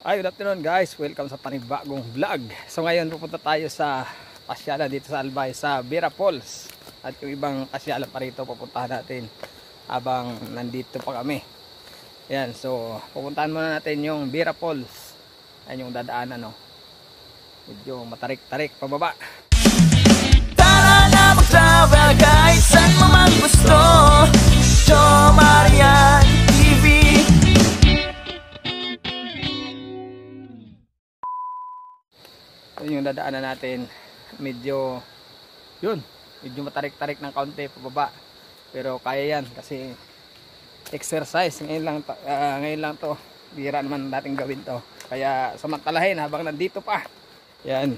Hi, good afternoon guys. Welcome sa panibagong vlog. So ngayon pupunta tayo sa pasyalan dito sa Albay sa Vera Falls. At yung ibang pasyalan pa rito pupuntahan natin habang nandito pa kami. Yan, so pupuntahan muna natin yung Vera Falls. Yan yung dadaanan, no. Medyo matarik-tarik pababa. Tara na mag-travel guys, saan mo man gusto. Jo Marian TV. Yun yung dadaanan natin. Medyo matarik-tarik ng kaunti pababa. Pero kaya yan kasi exercise. Ngayon lang to. Bira naman natin gawin to. Kaya samantalahin habang nandito pa. Yan.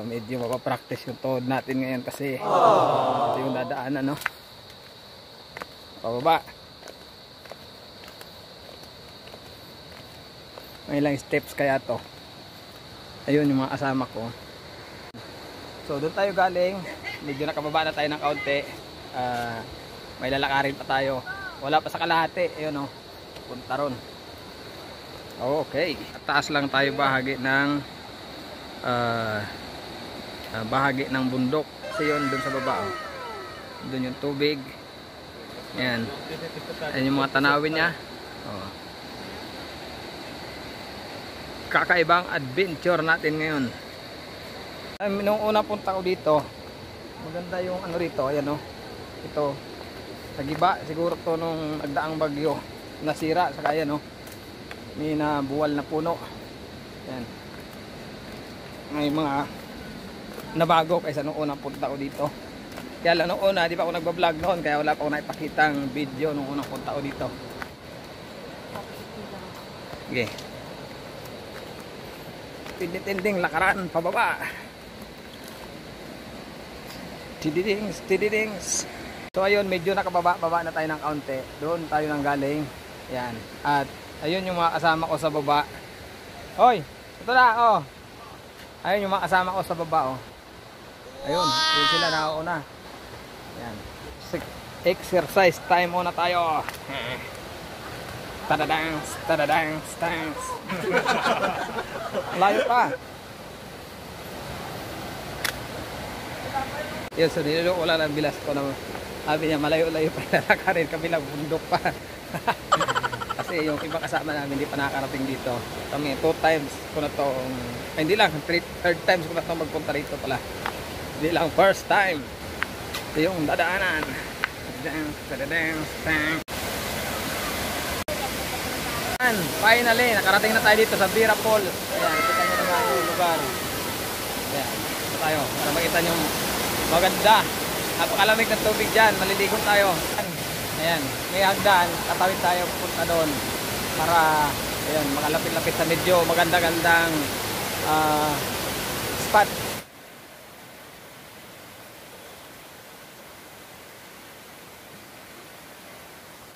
Medyo mapapractice yung tuhod natin ngayon kasi ito yung dadaanan, no? Pababa. May ilang steps kaya to. Ayun yung mga kasama ko. So doon tayo galing. Medyo nakababa na tayo ng kaunti. May lalakarin pa tayo. Wala pa sa kalahati. Ayun, no? Punta ron. Okay. At taas lang tayo bahagi ng bundok. Kasi yun doon sa baba, oh. Doon yung tubig. Ayan. Ayan yung mga tanawin niya. Oh. Kakaibang adventure natin ngayon. Nung una punta ko dito, maganda yung ano rito. Ayan, oh. Ito. Nagiba siguro to nung nagdaang bagyo. Nasira. Saka ayan, oh. May nabuwal na puno. Ayan. May mga nabago kaysa nung unang punta ko dito. Kaya lang nung una, di pa ako nagbablog noon, kaya wala pa ako naipakitang video nung unang punta ko dito. Okay. Tinding lakaran pababa. Tididings. So ayun, medyo nakababa na tayo ng kaunti. Doon tayo nang galing. Yan. At ayun yung mga kasama ko sa baba. Hoy, ito na, oh. Ayun yung mga kasama ko sa baba, oh. Ayun, yun sila nauna. Yan. Exercise time muna tayo. Tadadangs. Layo pa. Yun, so wala lang bilas ko na. Sabi niya, malayo-layo pa lalakarin, kabilang bundok pa. Kasi yung ibang kasama namin hindi pa nakakarating dito. Kami 2 times ko na to, hindi lang, third times ko na to magpunta rito pala. Hindi lang first time. Ito yung dadaanan. Finally, nakarating na tayo dito sa Vera Falls. Ayan, kita nyo naman yung lugar. Ayan, ito tayo. Para makita nyo maganda. Napakalamig ng tubig dyan. Maliligon tayo. Ayan, may hagdan. Tatawid tayo punta doon. Para, ayan, makalapit-lapit sa medyo maganda-gandang spot.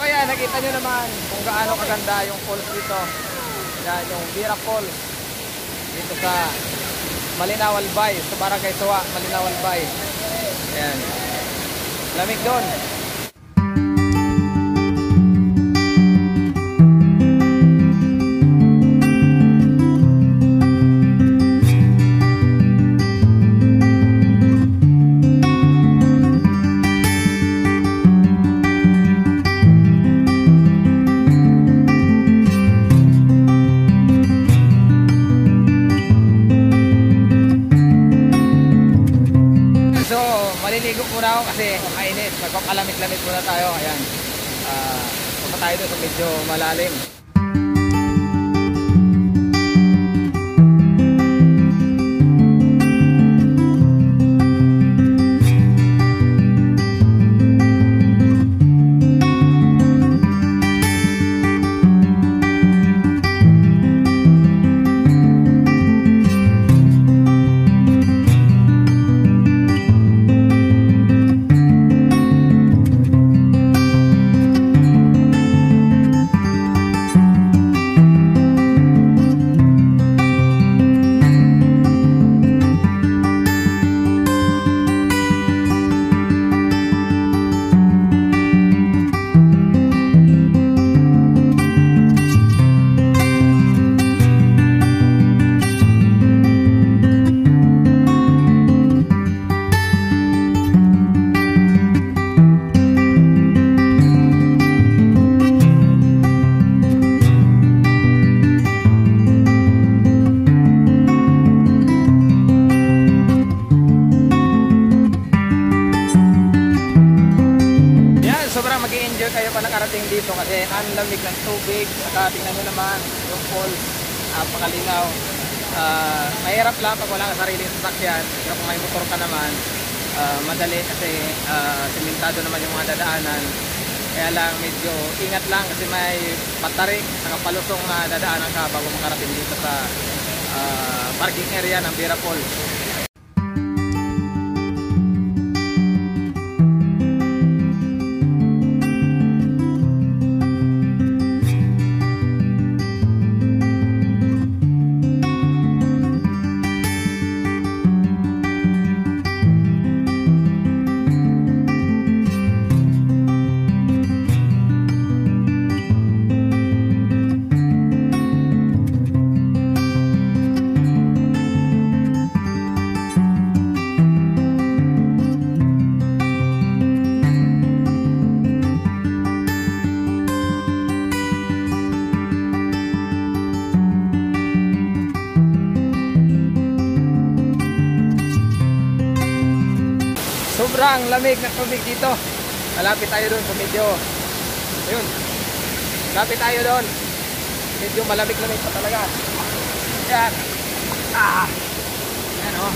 Ayan, nakita nyo naman kung gaano kaganda yung falls dito. Yan, yung Vera Falls. Dito sa Malinaw, Albay. Sa Barangay Suwa, Malinaw, Albay. Ayan. Lamig doon. Maliligo muna ako kasi mainit. Magpakalamig-lamig muna tayo. Ayan. Punta tayo doon sa medyo malalim. Kasi ang lamig ng tubig. Saka tingnan nyo naman yung falls. Napakalinaw. Mahirap lang pag wala ka sariling sasakyan. Pero kung may motor ka naman, madali kasi simentado naman yung mga dadaanan. Kaya lang medyo ingat lang kasi may patarik, saka palusong na dadaanan ka bago makarating dito sa parking area ng Bira Falls. Sobrang lamig ng tubig dito. Malapit tayo doon sa medyo. Ayun. Malapit tayo doon. Medyo malamig-lamig pa talaga. Yan. Yan o.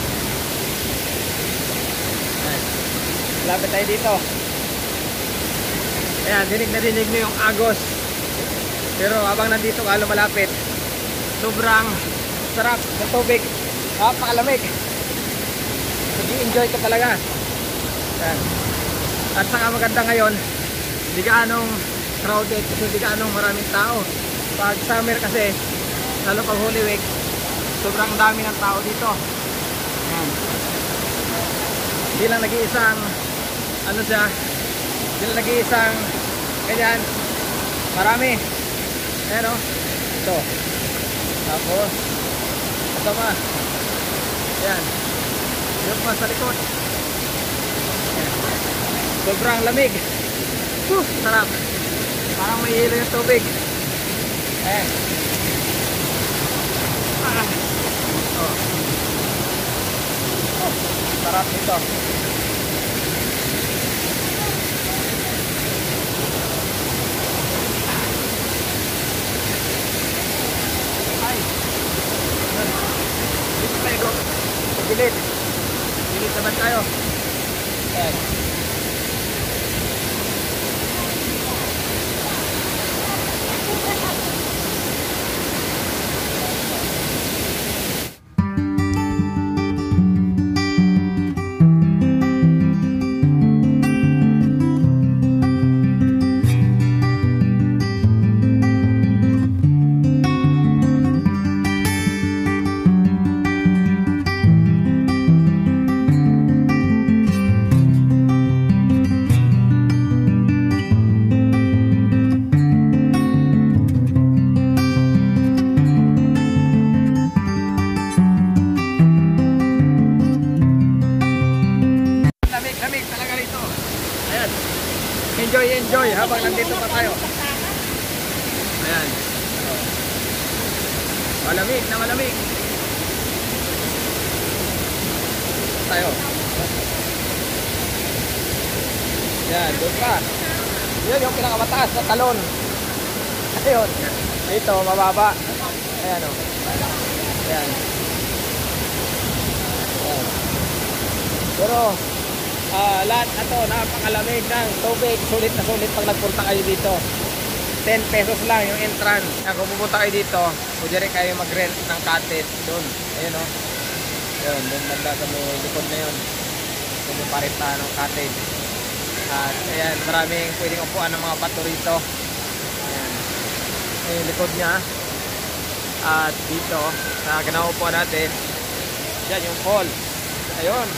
Malapit tayo dito. Ayan, dinig na dinig nyo yung agos. Pero habang nandito ka malapit, sobrang sarap ng tubig. Napakalamig. Nag-i-enjoy ka talaga. Yan. At saka maganda ngayon, hindi gaanong crowded kasi hindi gaanong maraming tao. Pag summer kasi, lalo pag Holy Week, sobrang dami ng tao dito. Yan. Hindi lang nag-iisang ano siya, hindi lang nag-iisang ganyan, marami. Ayan o, ito. Tapos ito pa. Ayan, yun pa sa likod. Sobrang lamig. Sarap. Parang may hilo yung tubig. Ayan. Sarap nito. Ay. Dito tayo. Gilid. Gilid naman tayo. Ayan. Enjoy habang nandito pa tayo. Ayan. Malamig na malamig. Tayo. Yan, doon pa. Yan yung pinakamataas na talon. Ayun. Dito, mababa. Ayan o. Ayan. Ayan. Pero lahat na to, napakalamig ng tubig. Sulit na sulit pag nagpunta kayo dito. 10 pesos lang yung entrance. Kung pupunta kayo dito, pwede rin kayo mag-rent ng cottage doon. Ayun o. Ayun, doon nagda sa may likod na yun. Doon yung parita ng cottage. At ayan, maraming pwedeng upuan ng mga bato rito. Ayan. Ayun yung likod niya. At dito, sa kinaupuan natin, yan yung falls. Ayun.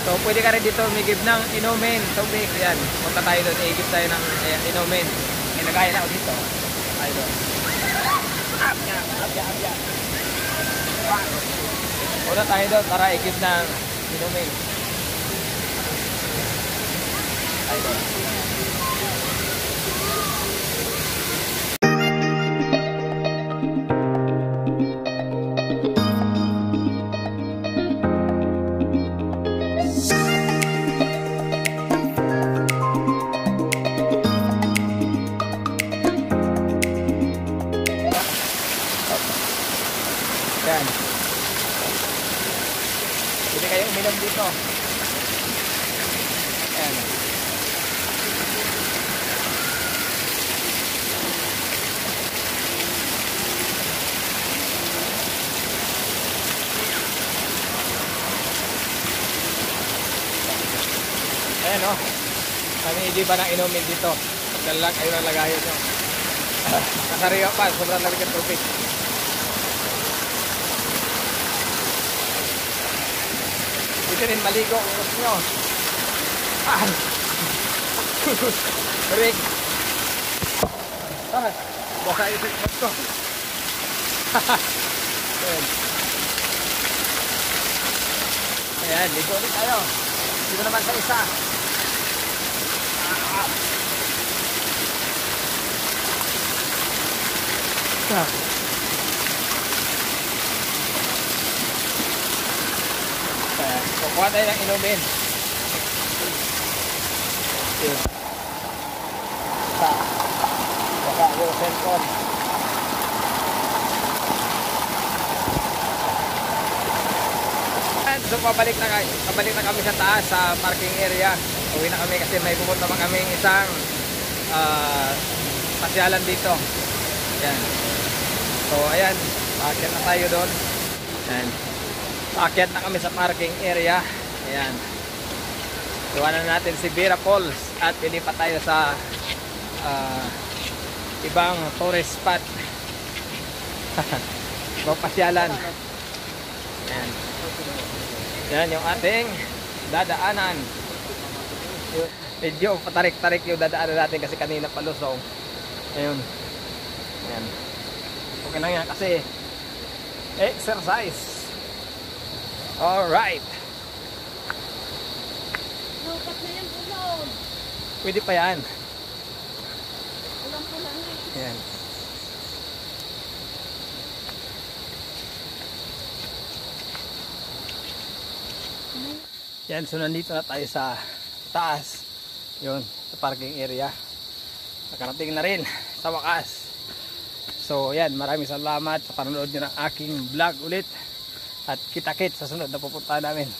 So, pwede ka rin dito umigib ng inumin, tubig. Yan, punta tayo doon, igib tayo ng inumin. Inagaya na ako dito. Tayo doon. Abya. Punta tayo doon para igib ng inumin. Tayo doon. uminom dito. Ayan. Ayan o. Kami hindi ba nang inumin dito? Dalag kayo ng lagayan nyo. Kasariwa pa, sobrang lamig ang tubig. Dito rin maligo kung gusto nyo. Ah! Rick! Ah! Baka isip ko. Ayan. Ayan, ligo ulit tayo. Dito naman sa isa. Kukuha tayo ng inumin. Baka yung cellphone. So pabalik na kami sa taas sa parking area. Uwi na kami kasi may pupunta pa kami isang pasyalan dito. Ayan. So ayan, paakyat na tayo doon. Ayan. Paakyat na kami sa parking area. Ayan. Iwanan natin si Vera Falls at pilipat tayo sa ibang tourist spot. Ibang pasyalan. Ayan. Yan yung ating dadaanan. Medyo patarik-tarik yung dadaanan natin kasi kanina palusong. Ayun. Ayan. Okay lang yan kasi exercise. Alright. Pwede pa yan. Ayan. Yan, so nandito na tayo sa taas. Yun, sa parking area. Nakarating na rin sa wakas. So yan, maraming salamat sa panonood nyo ng aking vlog ulit. At kita-kit sa sunod na pupunta namin.